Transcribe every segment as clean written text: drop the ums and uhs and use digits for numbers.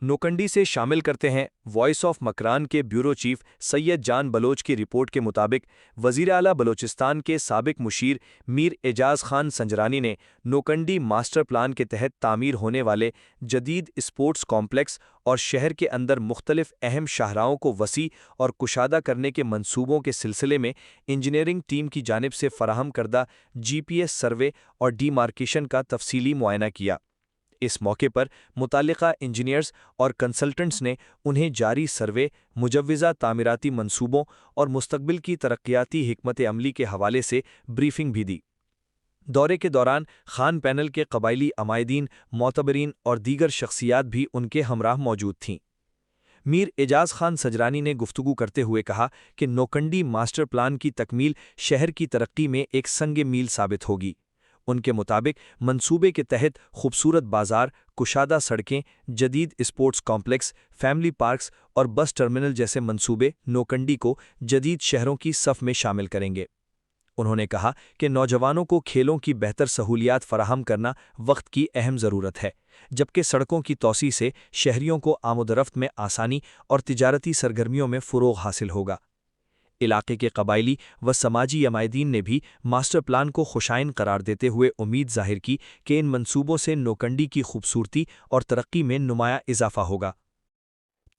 नोकंडी से शामिल करते हैं। वॉइस ऑफ मकरान के ब्यूरो चीफ सैयद जान बलोच की रिपोर्ट के मुताबिक वज़ीर आला बलोचिस्तान के साबिक मुशीर मीर एजाज खान संजरानी ने नोकंडी मास्टर प्लान के तहत तामीर होने वाले जदीद स्पोर्ट्स कॉम्प्लेक्स और शहर के अंदर मुख्तलिफ अहम शाहराहों को वसी और कुशादा करने के मंसूबों के सिलसिले में इंजीनियरिंग टीम की जानिब से फराहम करदा GPS सर्वे और डीमार्केशन का तफसीली मुआयना किया। इस मौके पर मुताल्लिका इंजीनियर्स और कंसल्टेंट्स ने उन्हें जारी सर्वे, मुजव्वज़ा तामीराती मंसूबों और मुस्तकबिल की तरक्याती हिकमत अमली के हवाले से ब्रीफिंग भी दी। दौरे के दौरान खान पैनल के कबायली अमायदीन, मोतबरीन और दीगर शख्सियात भी उनके हमराह मौजूद थीं। मीर एजाज खान सजरानी ने गुफ्तगू करते हुए कहा कि नोकंडी मास्टर प्लान की तकमील शहर की तरक्की में एक संग मील साबित होगी। उनके मुताबिक मंसूबे के तहत खूबसूरत बाजार, कुशादा सड़कें, जदीद स्पोर्ट्स कॉम्प्लेक्स, फैमिली पार्क्स और बस टर्मिनल जैसे मंसूबे नोकंडी को जदीद शहरों की सफ़ में शामिल करेंगे। उन्होंने कहा कि नौजवानों को खेलों की बेहतर सहूलियात फराहम करना वक्त की अहम ज़रूरत है, जबकि सड़कों की तौसी से शहरियों को आमदरफ्त में आसानी और तिजारती सरगर्मियों में फ़रोग़ हासिल होगा। इलाके के कबायली व समाजी अमायदीन ने भी मास्टर प्लान को खुशाइन करार देते हुए उम्मीद जाहिर की कि इन मंसूबों से नोकंडी की खूबसूरती और तरक्की में नुमाया इजाफा होगा।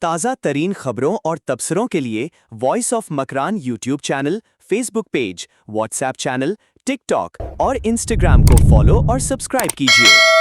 ताज़ा तरीन खबरों और तबसरों के लिए voice of Makran YouTube channel, Facebook page, WhatsApp channel, TikTok और इंस्टाग्राम को फॉलो और सब्सक्राइब कीजिए।